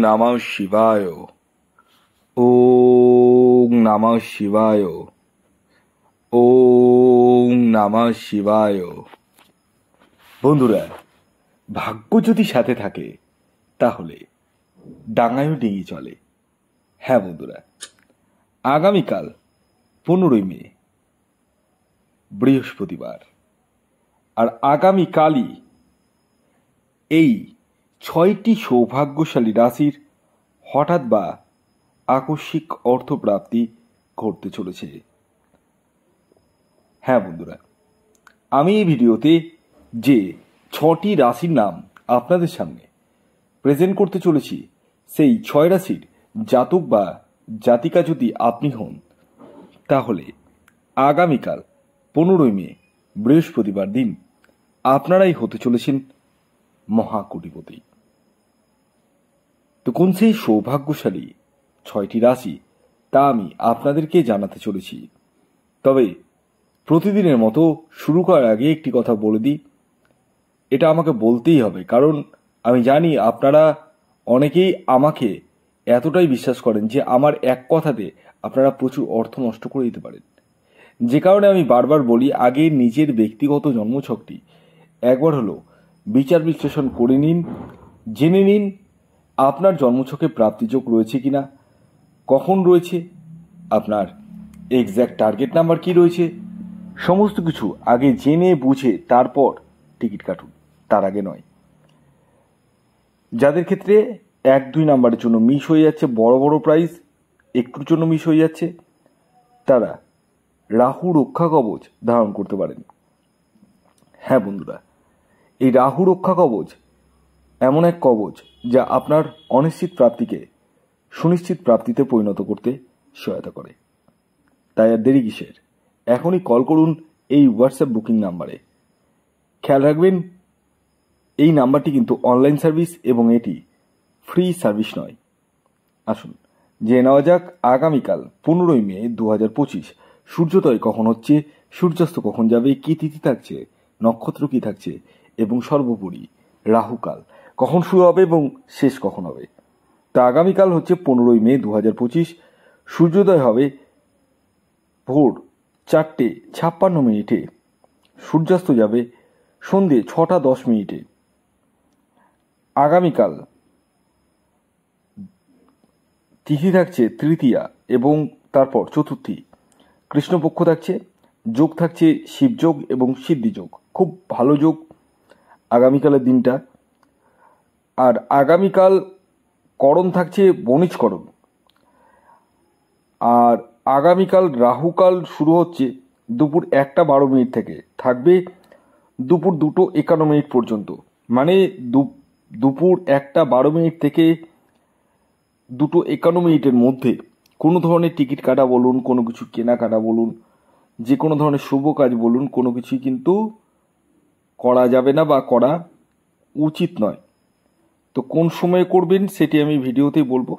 नमः शिवाय। ओम नमः शिवाय। ओम नमः शिवाय। বন্ধুরা, ভাগ্য যদি সাথে থাকে তাহলে ডাঙায়ও ডিঙি চলে। হ্যাঁ বন্ধুরা, আগামীকাল 15ই মে বৃহস্পতিবার, আর আগামীকালই এই 6টি সৌভাগ্যশালী রাশির হঠাৎ বা আকস্মিক অর্থপ্রাপ্তি ঘটতে চলেছে। হ্যাঁ বন্ধুরা, আমি এই ভিডিওতে যে 6টি রাশির নাম আপনাদের সামনে প্রেজেন্ট করতে চলেছি, সেই 6 রাশির জাতক বা জাতিকা যদি আপনি হন, তাহলে আগামীকাল 15ই মে বৃহস্পতিবার দিন আপনারাই হতে চলেছেন মহাকোটিপতি। তো কোন সেই সৌভাগ্যশালী 6টি রাশি তা আমি আপনাদেরকে জানাতে চলেছি। তবে প্রতিদিনের মতো শুরু করার আগে একটি কথা বলে দিই, এটা আমাকে বলতেই হবে, কারণ আমি জানি আপনারা অনেকেই আমাকে এতটাই বিশ্বাস করেন যে আমার এক কথাতে আপনারা প্রচুর অর্থ নষ্ট করে দিতে পারেন। যে কারণে আমি বারবার বলি, আগে নিজের ব্যক্তিগত জন্মছকটি একবার হলো বিচার বিশ্লেষণ করে নিন, জেনে নিন আপনার জন্মছকে প্রাপ্তিযোগ রয়েছে কিনা, কখন রয়েছে, আপনার এক্স্যাক্ট টার্গেট নাম্বার কি রয়েছে, সমস্ত কিছু আগে জেনে বুঝে তারপর টিকিট কাটুন, তার আগে নয়। যাদের ক্ষেত্রে 1-2 নাম্বারের জন্য মিস হয়ে যাচ্ছে, বড় বড় প্রাইজ একটুর জন্য মিস হয়ে যাচ্ছে, তারা রাহু রক্ষা কবচ ধারণ করতে পারেন। হ্যাঁ বন্ধুরা, এই রাহু রক্ষা কবচ এমন এক কবচ যা আপনার অনিশ্চিত প্রাপ্তিকে সুনিশ্চিত প্রাপ্তিতে পরিণত করতে সহায়তা করে। তাই আর দেরি কিসের, এখনই কল করুন এই হোয়াটসঅ্যাপ বুকিং নাম্বারে। খেয়াল রাখবেন, এই নাম্বারটি কিন্তু অনলাইন সার্ভিস এবং এটি ফ্রি সার্ভিস নয়। আসুন জেনে নেওয়া যাক আগামীকাল 15ই মে 2025 সূর্যোদয় কখন হচ্ছে, সূর্যাস্ত কখন যাবে, কি তিথি থাকছে, নক্ষত্র কি থাকছে, এবং সর্বোপরি রাহুকাল কখন শুরু হবে এবং শেষ কখন হবে। তা আগামীকাল হচ্ছে 15ই মে 2025, সূর্যোদয় হবে ভোর 4:56, সূর্যাস্ত যাবে সন্ধে 6:10। আগামীকাল তিথি থাকছে তৃতীয়া এবং তারপর চতুর্থী, কৃষ্ণপক্ষ থাকছে, যোগ থাকছে শিবযোগ এবং সিদ্ধিযোগ, খুব ভালো যোগ আগামীকালের দিনটা। আর আগামীকাল করণ থাকছে বণিজকরণ। আর আগামীকাল রাহুকাল শুরু হচ্ছে দুপুর 1:12 থেকে, থাকবে দুপুর 2:51 পর্যন্ত। মানে দুপুর 1:12 থেকে 2:51 মধ্যে কোনো ধরনের টিকিট কাটা বলুন, কোনো কিছু কেনাকাটা বলুন, যে কোনো ধরনের শুভ কাজ বলুন, কোনো কিছুই কিন্তু করা যাবে না বা করা উচিত নয়। তো কোন সময়ে করবেন সেটি আমি ভিডিওতেই বলবো,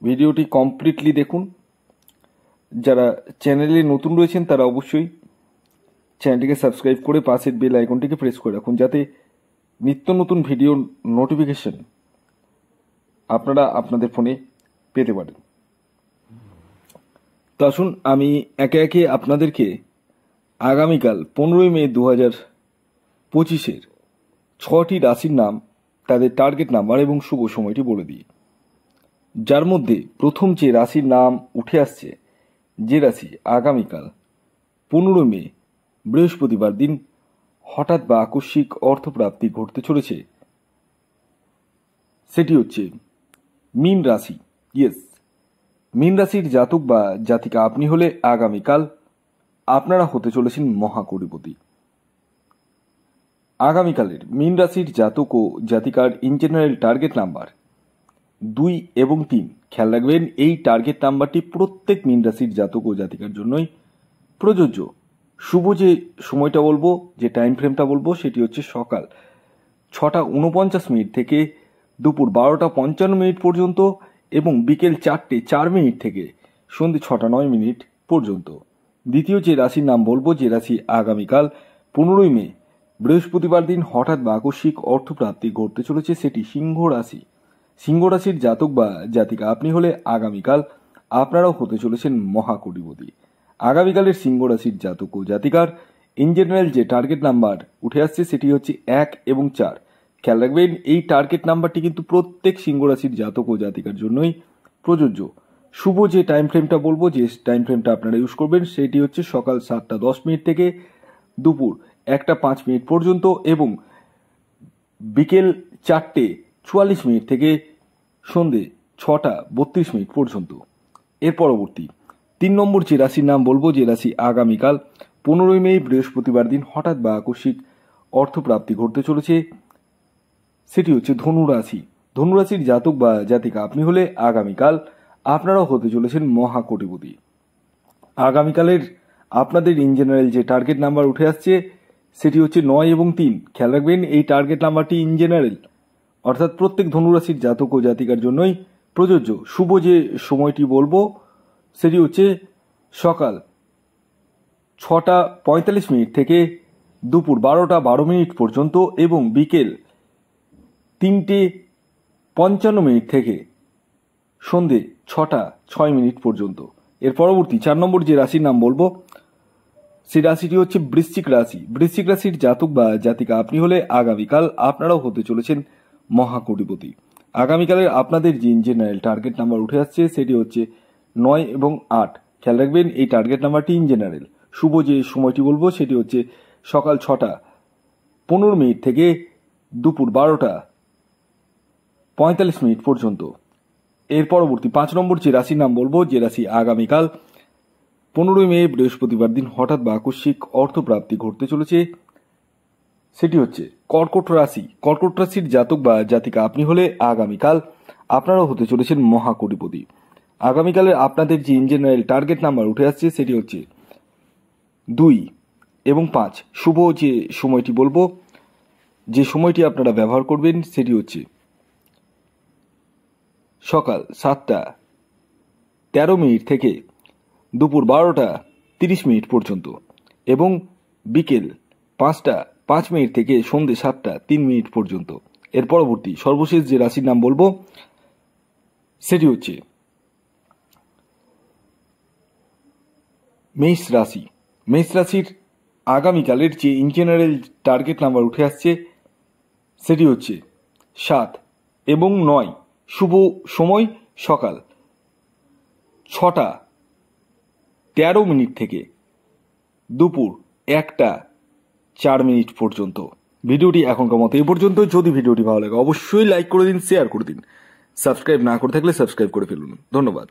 ভিডিওটি কমপ্লিটলি দেখুন। যারা চ্যানেলে নতুন রয়েছেন তারা অবশ্যই চ্যানেলটিকে সাবস্ক্রাইব করে পাশের বেল আইকনটিকে প্রেস করে রাখুন, যাতে নিত্য নতুন ভিডিও নোটিফিকেশন আপনারা আপনাদের ফোনে পেতে পারেন। তো আসুন আমি একে একে আপনাদেরকে আগামীকাল 15ই মে 2025 6টি রাশির নাম, তাদের টার্গেট নাম্বার এবং শুভ সময়টি বলে দিই। যার মধ্যে প্রথম যে রাশির নাম উঠে আসছে, যে রাশি আগামীকাল 15 মে বৃহস্পতিবার দিন হঠাৎ বা আকস্মিক অর্থপ্রাপ্তি ঘটতে চলেছে, সেটি হচ্ছে মীন রাশি। ইয়েস, মীন রাশির জাতক বা জাতিকা আপনি হলে আগামীকাল আপনারা হতে চলেছেন মহাকোটিপতি। আগামীকালের মীন রাশির জাতক ও জাতিকার ইন জেনারেল টার্গেট নাম্বার 2 এবং 3। খেয়াল রাখবেন, এই টার্গেট নাম্বারটি প্রত্যেক মীন রাশির জাতক ও জাতিকার জন্যই প্রযোজ্য। শুভ যে সময়টা বলবো, যে টাইম ফ্রেমটা বলবো, সেটি হচ্ছে সকাল 6:49 থেকে দুপুর 12:55 পর্যন্ত এবং বিকেল 4:04 থেকে সন্ধ্যে 6:09 পর্যন্ত। দ্বিতীয় যে রাশির নাম বলবো, যে রাশি আগামীকাল 15ই মে বৃহস্পতিবার দিন হঠাৎ বা আকস্মিক অর্থপ্রাপ্তি ঘটতে চলেছে, সেটি সিংহ রাশি। সিংহ রাশির জাতক বা জাতিকা আপনি হলে আগামীকাল আপনারাও হতে চলেছেন মহাকোটিপতি। আগামীকালের সিংহ রাশির জাতক ও জাতিকার ইন জেনারেল যে টার্গেট নাম্বার উঠে আসছে সেটি হচ্ছে 1 এবং 4। খেয়াল রাখবেন এই টার্গেট নাম্বারটি কিন্তু প্রত্যেক সিংহ রাশির জাতক ও জাতিকার জন্যই প্রযোজ্য। শুভ যে টাইম ফ্রেমটা বলবো, যে টাইম ফ্রেমটা আপনারা ইউজ করবেন সেটি হচ্ছে সকাল 7:10 থেকে দুপুর 1:05 পর্যন্ত এবং বিকেল 4:44 থেকে সন্ধে 6:32 পর্যন্ত। এর পরবর্তী 3 নম্বর যে রাশির নাম বলবো, যে রাশি আগামীকাল 15 মে বৃহস্পতিবার দিন হঠাৎ বা আকস্মিক অর্থপ্রাপ্তি ঘটতে চলেছে সেটি হচ্ছে ধনু রাশি। ধনু রাশির জাতক বা জাতিকা আপনি হলে আগামীকাল আপনারাও হতে চলেছেন মহাকোটিপতি। আগামীকালের আপনাদের ইন জেনারেল যে টার্গেট নাম্বার উঠে আসছে সেটি হচ্ছে 9 এবং 3। খেয়াল রাখবেন এই টার্গেট নাম্বারটি ইন জেনারেল, অর্থাৎ প্রত্যেক ধনুরাশির জাতক ও জাতিকার জন্যই প্রযোজ্য। শুভ যে সময়টি বলবো সেটি হচ্ছে সকাল 6:45 থেকে দুপুর 12:12 পর্যন্ত এবং বিকেল 3:55 থেকে সন্ধে 6:06 পর্যন্ত। এর পরবর্তী 4 নম্বর যে রাশির নাম বলবো সেই রাশিটি হচ্ছে বৃশ্চিক রাশি। বৃশ্চিক রাশির জাতক বা জাতিকা আপনি হলে আগামীকাল আপনারাও হতে চলেছেন মহাকোটিপতি। আগামীকালের আপনাদের যে জেনারেল টার্গেট নাম্বার উঠে আসছে সেটি হচ্ছে 9 এবং 8। খেয়াল রাখবেন এই টার্গেট নাম্বারটি ইন জেনারেল। শুভ যে সময়টি বলবো সেটি হচ্ছে সকাল 6:15 থেকে দুপুর 12:45 পর্যন্ত। এর পরবর্তী 5 নম্বর যে রাশির নাম বলবো, যে রাশি আগামীকাল 15 মে বৃহস্পতিবার দিন হঠাৎ বা আকস্মিক অর্থপ্রাপ্তি ঘটতে চলেছে সেটি হচ্ছে কর্কট রাশি। কর্কট রাশির জাতক বা জাতিকা আপনি হলে আগামীকাল আপনারাও হতে চলেছেন মহাকোটিপতি। আগামীকালের আপনাদের যে ইন জেনারেল টার্গেট নাম্বার উঠে আসছে সেটি হচ্ছে 2 এবং 5। শুভ যে সময়টি বলবো, যে সময়টি আপনারা ব্যবহার করবেন সেটি হচ্ছে সকাল 7:13 থেকে দুপুর 12:30 পর্যন্ত এবং বিকেল 5:05 থেকে সন্ধে 7:03 পর্যন্ত। এর পরবর্তী সর্বশেষ যে রাশির নাম বলবো সেটি হচ্ছে মেষ রাশি। মেষ রাশির আগামীকালের যে ইন জেনারেল টার্গেট নাম্বার উঠে আসছে সেটি হচ্ছে 7 এবং 9। শুভ সময় সকাল 6:13 থেকে দুপুর 1:04 পর্যন্ত। ভিডিওটি এখনকার মতো এই পর্যন্ত। যদি ভিডিওটি ভালো লাগে অবশ্যই লাইক করে দিন, শেয়ার করে দিন। সাবস্ক্রাইব না করে থাকলে সাবস্ক্রাইব করে ফেলুন। ধন্যবাদ।